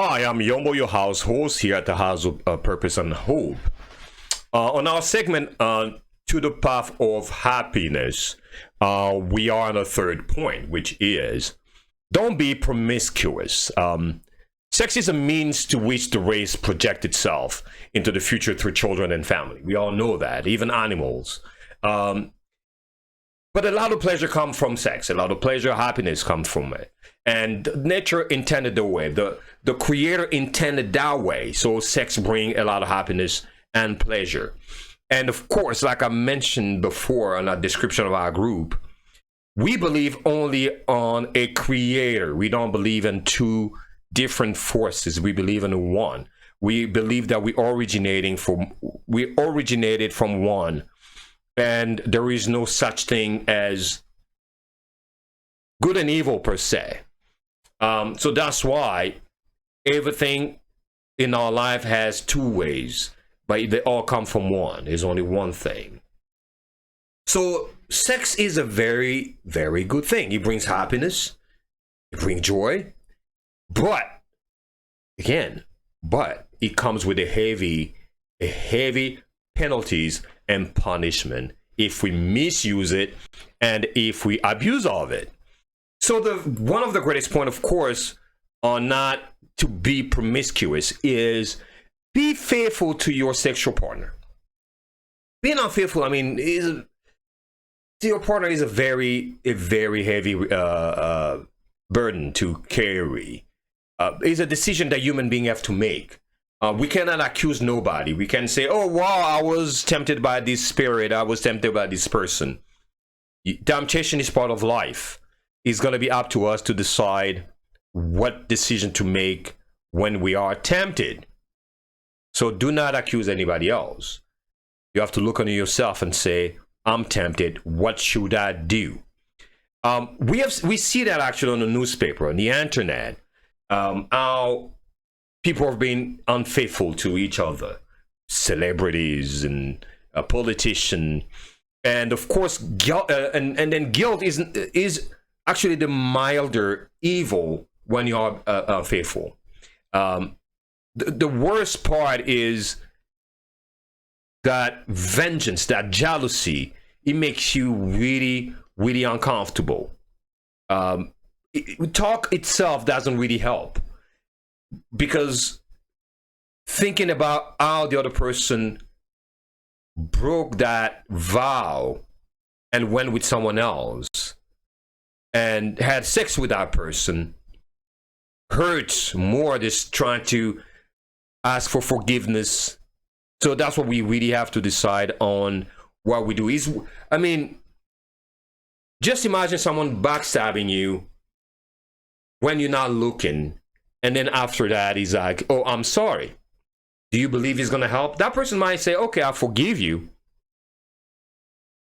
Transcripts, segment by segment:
Hi, I'm Yombo, your house host here at the House of Purpose and Hope. On our segment, To the Path of Happiness, we are on a third point, which is don't be promiscuous. Sex is a means to which the race projects itself into the future through children and family. We all know that, even animals. But a lot of pleasure comes from sex. A lot of pleasure, happiness comes from it. And nature intended the way. The creator intended that way. So sex brings a lot of happiness and pleasure. And of course, like I mentioned before in a description of our group, we believe only on a creator. We don't believe in two different forces. We believe in one. We believe that we originated from one. And there is no such thing as good and evil per se. So that's why everything in our life has two ways, but they all come from one. There's only one thing. So sex is a very, very good thing. It brings happiness. It brings joy. But it comes with a heavy penalties and punishment if we misuse it and if we abuse of it. So one of the greatest point, of course, on not to be promiscuous is be faithful to your sexual partner. Being unfaithful, to your partner is a very heavy burden to carry. It's a decision that human beings have to make. We cannot accuse nobody. We can say, oh, wow, I was tempted by this spirit. I was tempted by this person. Temptation is part of life. It's going to be up to us to decide what decision to make when we are tempted. So do not accuse anybody else. You have to look on yourself and say, I'm tempted. What should I do? We see that actually on the newspaper, on the internet, how people have been unfaithful to each other, celebrities and politicians, and of course, guilt, and then guilt is actually the milder evil when you are unfaithful. The worst part is that vengeance, that jealousy. It makes you really, really uncomfortable. Talk itself doesn't really help. Because thinking about how the other person broke that vow and went with someone else and had sex with that person hurts more than just trying to ask for forgiveness. So that's what we really have to decide on what we do. Just imagine someone backstabbing you when you're not looking. And then after that, he's like, oh, I'm sorry. Do you believe he's going to help? That person might say, okay, I forgive you.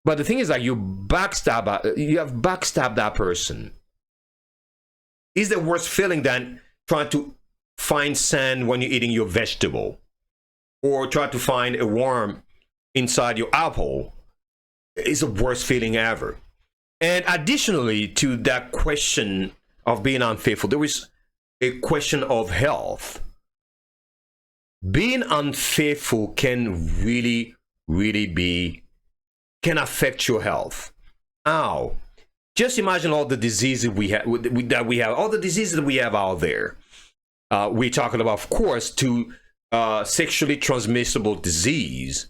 But the thing is that you have backstabbed that person. Is the worst feeling than trying to find sand when you're eating your vegetable, or try to find a worm inside your apple. Is the worst feeling ever. And additionally to that question of being unfaithful, there is a question of health. Being unfaithful can really affect your health. How? Just imagine all the diseases we have, all the diseases that we have out there. We're talking about, of course, to sexually transmissible disease.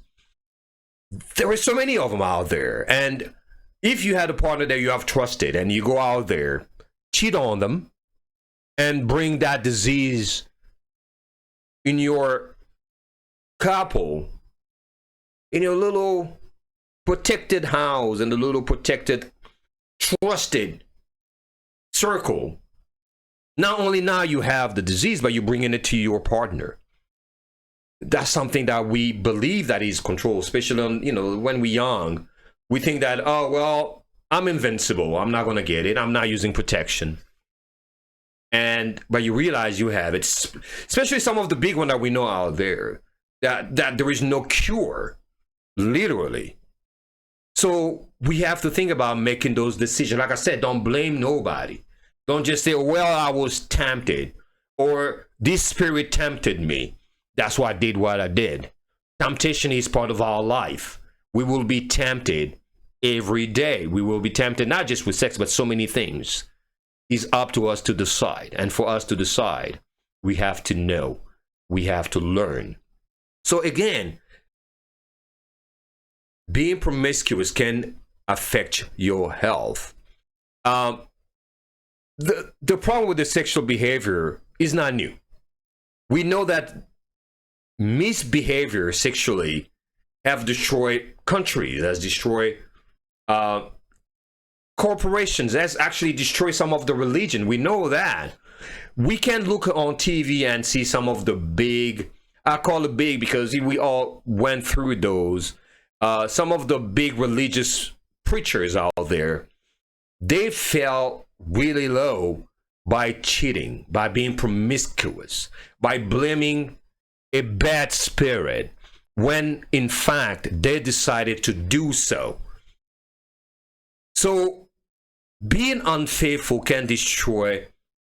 There are so many of them out there. And if you had a partner that you have trusted and you go out there, cheat on them, and bring that disease in your couple, in your little protected house, in the little protected, trusted circle. Not only now you have the disease, but you're bringing it to your partner. That's something that we believe that is control, especially on, when we're young. We think that, oh, well, I'm invincible. I'm not going to get it. I'm not using protection. But you realize you have it, especially some of the big ones that we know out there, that there is no cure, literally. So we have to think about making those decisions. Like I said, don't blame nobody. Don't just say, well, I was tempted. or this spirit tempted me. That's why I did what I did. Temptation is part of our life. We will be tempted every day. We will be tempted not just with sex, but so many things. It's up to us to decide. And for us to decide, we have to know. We have to learn. So again, being promiscuous can affect your health. The problem with the sexual behavior is not new. We know that misbehavior sexually have destroyed countries, has destroyed corporations, has actually destroyed some of the religion. We know that. We can look on TV and see some of the big, I call it big because we all went through those, some of the big religious preachers out there. They fell really low by cheating, by being promiscuous, by blaming a bad spirit, when in fact they decided to do so. So being unfaithful can destroy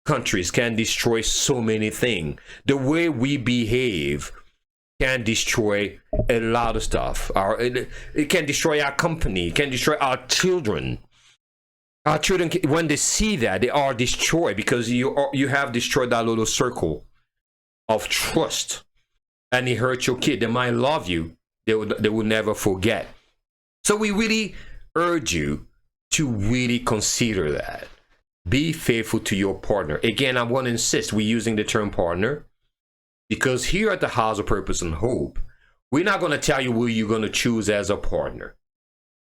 countries, can destroy so many things. The way we behave can destroy a lot of stuff. It can destroy our company, it can destroy our children. Our children, when they see that, they are destroyed because you have destroyed that little circle of trust. And it hurt your kid. They might love you. They will never forget. So we really urge you to really consider that. Be faithful to your partner. Again, I want to insist we're using the term partner because here at the House of Purpose and Hope, we're not going to tell you who you're going to choose as a partner.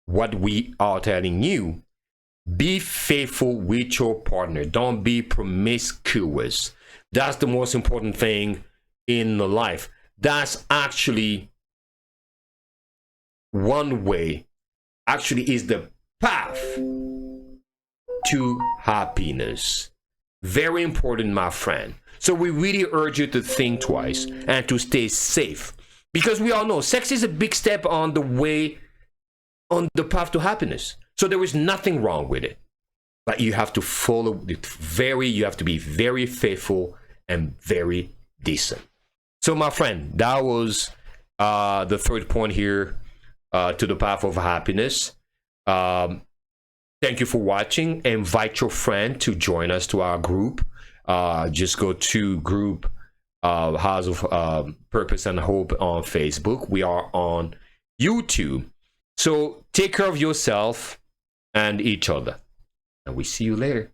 What we are telling you, be faithful with your partner. Don't be promiscuous. That's the most important thing in life. That's actually one way, actually is the path to happiness. Very important, my friend. So we really urge you to think twice and to stay safe. Because we all know sex is a big step on the way, on the path to happiness. So there is nothing wrong with it. But you have to follow it you have to be very faithful and very decent. So my friend, that was the third point here to the path of happiness. Thank you for watching. Invite your friend to join us to our group. Just go to group House of Purpose and Hope on Facebook. We are on YouTube. So take care of yourself and each other. And we see you later.